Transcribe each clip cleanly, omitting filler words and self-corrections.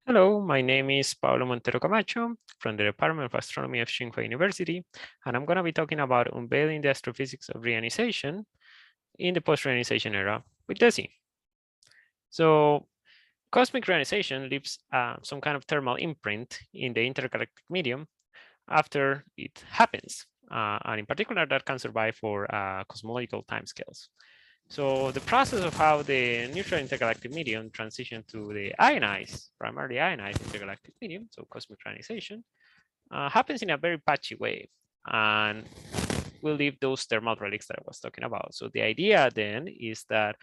Hello, my name is Pablo Montero Camacho from the Department of Astronomy of Tsinghua University, and I'm going to be talking about unveiling the astrophysics of reionization in the post-reionization era with DESI. So cosmic reionization leaves some kind of thermal imprint in the intergalactic medium after it happens, and in particular that can survive for cosmological timescales. So the process of how the neutral intergalactic medium transition to the ionized, primarily ionized intergalactic medium, so cosmic ionization, happens in a very patchy way, and will leave those thermal relics that I was talking about. So the idea then is that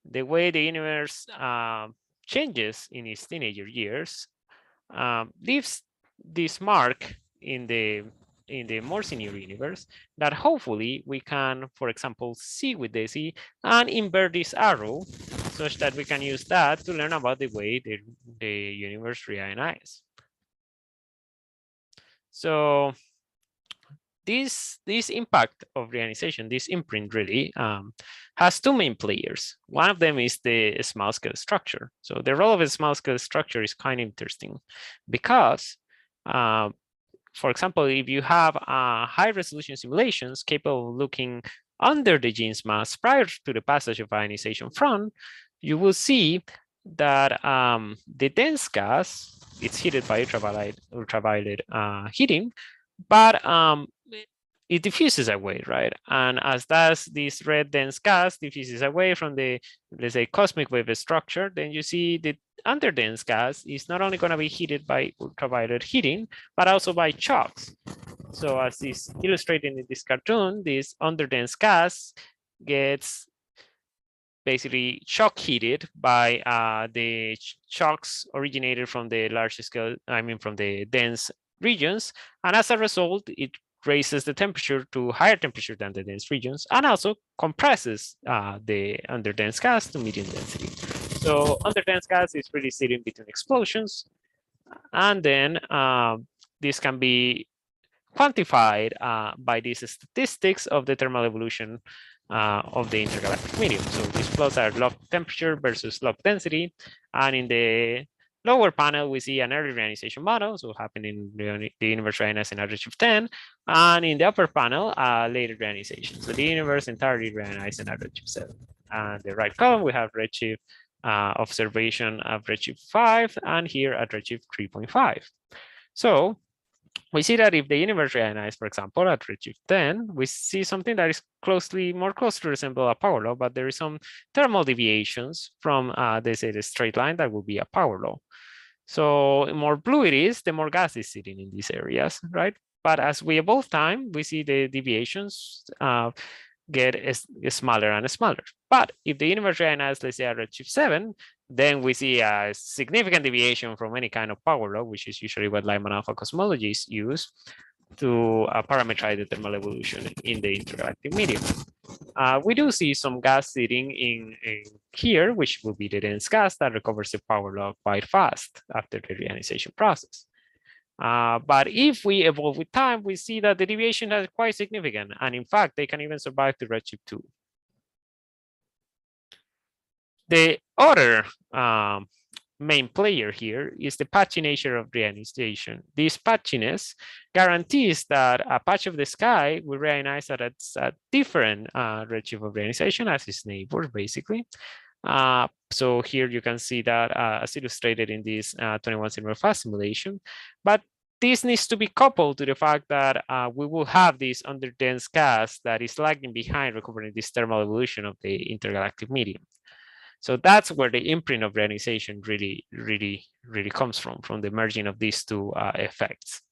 the way the universe changes in its teenager years leaves this mark in the more senior universe that hopefully we can, for example, see with DESI and invert this arrow such that we can use that to learn about the way the universe reionizes. So this impact of reionization, this imprint really has two main players. One of them is the small scale structure. So the role of a small scale structure is kind of interesting because for example, if you have high resolution simulations capable of looking under the gene's mass prior to the passage of ionization front, you will see that the dense gas, it's heated by ultraviolet heating, but it diffuses away, right? And as does this red dense gas diffuses away from the, let's say, cosmic wave structure, then you see the underdense gas is not only going to be heated by ultraviolet heating, but also by shocks. So as is illustrated in this cartoon, this underdense gas gets basically shock heated by the shocks originated from the large scale, from the dense regions. And as a result, it raises the temperature to higher temperature than the dense regions and also compresses the underdense gas to medium density. So underdense gas is really sitting between explosions. And then this can be quantified by these statistics of the thermal evolution of the intergalactic medium. So these plots are log temperature versus log density. And in the lower panel, we see an early reionization model, so happening in the universe reionizing at redshift 10. And in the upper panel, later reionization. So the universe entirely reionizing at redshift 7. And the right column, we have redshift observation of redshift 5, and here at redshift 3.5. So we see that if the universe reionizes, for example, at redshift 10, we see something that is more closely resemble a power law, but there is some thermal deviations from, they say, the straight line that will be a power law. So the more blue it is, the more gas is sitting in these areas, right? But as we evolve time, we see the deviations get smaller and smaller. But if the universe reionizes, let's say at redshift 7, then we see a significant deviation from any kind of power law, which is usually what Lyman-alpha cosmologies use to parameterize the thermal evolution in the intergalactic medium. We do see some gas sitting in here, which will be the dense gas that recovers the power law quite fast after the reionization process. But if we evolve with time, we see that the deviation is quite significant. And in fact, they can even survive to redshift 2. The other main player here is the patchy nature of reionization. This patchiness guarantees that a patch of the sky will reionize at a different redshift of reionization as its neighbor, basically. So here you can see that as illustrated in this 21 Silver fast simulation. But this needs to be coupled to the fact that we will have this underdense gas that is lagging behind recovering this thermal evolution of the intergalactic medium. So that's where the imprint of reionization really comes from the merging of these two effects.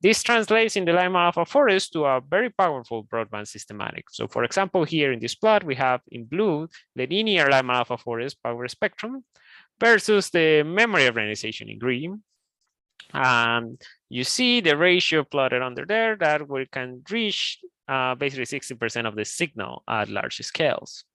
This translates in the Lyman-alpha forest to a very powerful broadband systematic. So for example, here in this plot, we have in blue, the linear Lyman-alpha forest power spectrum versus the memory of reionization in green. And you see the ratio plotted under there that we can reach basically 60% of the signal at large scales.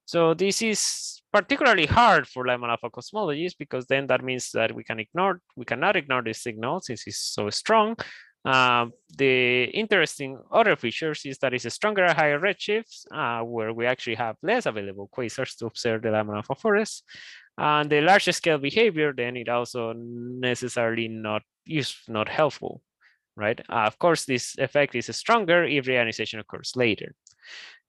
So this is particularly hard for Lyman-alpha cosmologies because then that means that we cannot ignore this signal since it's so strong. The interesting other features is that it's stronger at higher redshifts where we actually have less available quasars to observe the Lyman-alpha forest. And the large scale behavior, then it also necessarily not helpful, right? Of course, this effect is stronger if reionization occurs later.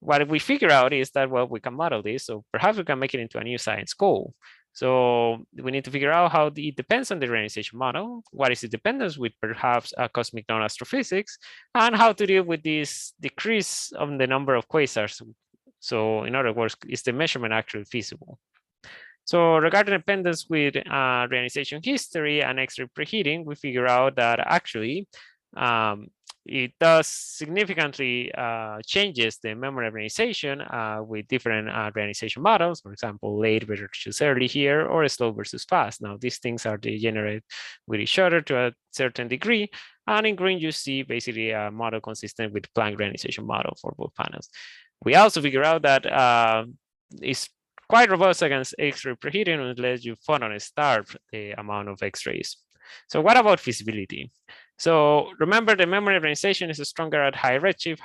What we figure out is that, well, we can model this, so perhaps we can make it into a new science goal. So we need to figure out how it depends on the reionization model, what is the dependence with perhaps cosmic non-astrophysics, and how to deal with this decrease of the number of quasars. So in other words, is the measurement actually feasible? So regarding dependence with reionization history and X-ray preheating, we figure out that actually it does significantly changes the memory of reionization with different reionization models. For example, late versus early here, or slow versus fast. Now, these things are degenerate with each other to a certain degree. And in green, you see basically a model consistent with Planck reionization model for both panels. We also figure out that it's quite robust against X-ray preheating unless you photon starve the amount of X-rays. So what about feasibility? So remember, the memory reionization is stronger at high redshift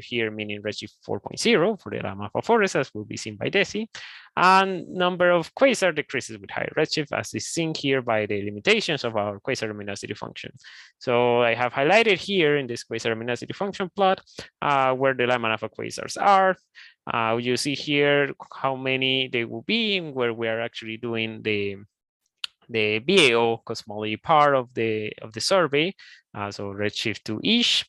here meaning redshift 4.0 for the Lyman-alpha forest, as will be seen by DESI. And number of quasar decreases with higher redshift, as is seen here by the limitations of our quasar luminosity function. So I have highlighted here in this quasar luminosity function plot where the Lyman-alpha quasars are. You see here how many they will be, where we are actually doing the BAO cosmology part of the survey, so redshift 2-ish,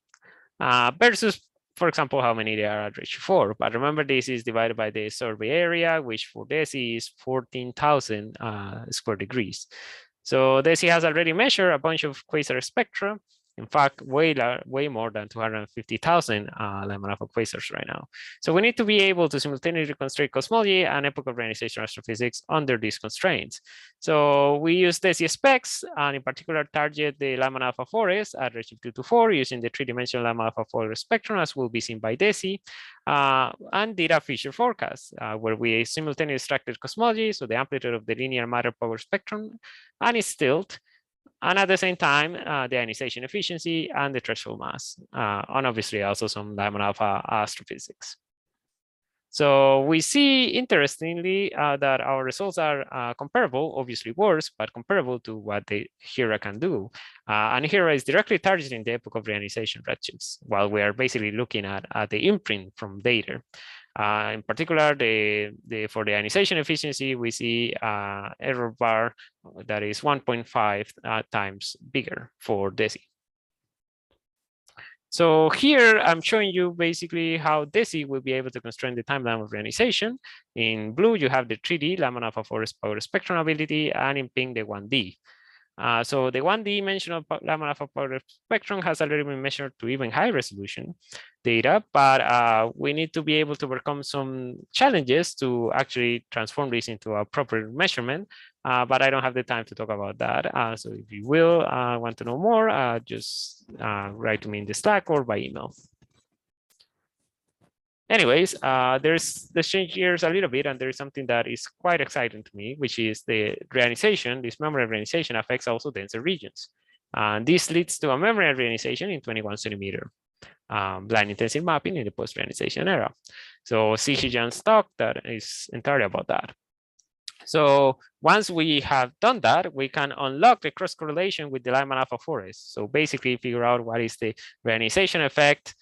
versus, for example, how many there are at redshift 4. But remember, this is divided by the survey area, which for DESI is 14,000 square degrees. So DESI has already measured a bunch of quasar spectra. In fact, way more than 250,000 Lyman-alpha quasars right now. So we need to be able to simultaneously constrain cosmology and epoch of reionization astrophysics under these constraints. So we use DESI specs, and in particular target the Lyman-alpha forest at redshift 2 to 4 using the three-dimensional Lyman-alpha forest spectrum, as will be seen by DESI, and did a feature forecast where we simultaneously extracted cosmology, so the amplitude of the linear matter power spectrum, and its tilt, and at the same time, the ionization efficiency and the threshold mass, and obviously also some Lyman-alpha astrophysics. So we see, interestingly, that our results are comparable, obviously worse, but comparable to what the HERA can do. And HERA is directly targeting the epoch of reionization redshifts, while we are basically looking at the imprint from data. In particular, for the ionization efficiency, we see error bar that is 1.5 times bigger for DESI. So here I'm showing you basically how DESI will be able to constrain the timeline of reionization. In blue, you have the 3D Lyman-alpha forest power spectrum ability, and in pink, the 1D. So the 1D-dimensional Lyman-alpha power spectrum has already been measured to even high resolution data, but we need to be able to overcome some challenges to actually transform this into a proper measurement. But I don't have the time to talk about that. So if you will want to know more, just write to me in the Slack or by email. Anyways, let's change gears a little bit, and there is something that is quite exciting to me, which is the reionization. This memory reionization affects also denser regions. And this leads to a memory reionization in 21 centimeter blind intensive mapping in the post-reionization era. So CG talk that is entirely about that. So once we have done that, we can unlock the cross correlation with the Lyman-alpha forest. So basically figure out what is the reionization effect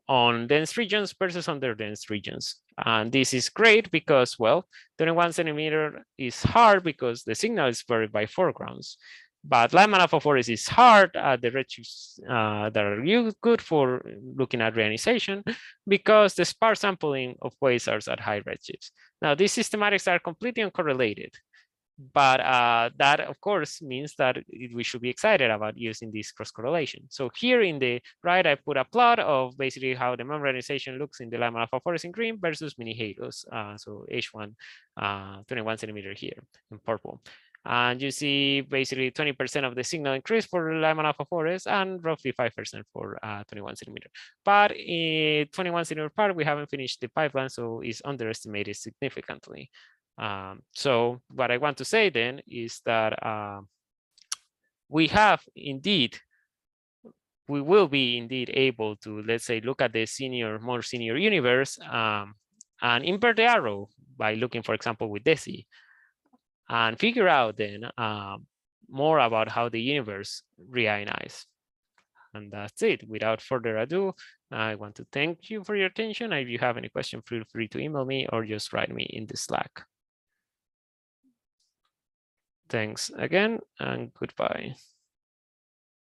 on dense regions versus under dense regions. And this is great because, well, 21 centimeter is hard because the signal is varied by foregrounds. But Lyman-alpha forest is hard at the redshifts that are good for looking at reionization because the sparse sampling of quasars at high redshifts. Now, these systematics are completely uncorrelated. But that, of course, means that we should be excited about using this cross-correlation. So here in the right, I put a plot of basically how the memory reionization looks in the Lyman-alpha forest in green versus mini halos. So H1, 21 centimeter here in purple. And you see basically 20% of the signal increase for Lyman-alpha forest and roughly 5% for 21 centimeter. But in 21 centimeter part, we haven't finished the pipeline, so it's underestimated significantly. So what I want to say then is that we will be indeed able to, let's say, look at the more senior universe and invert the arrow by looking, for example, with DESI. and figure out then more about how the universe reionizes. And that's it. Without further ado, I want to thank you for your attention. If you have any question, feel free to email me or just write me in the Slack. Thanks again and goodbye.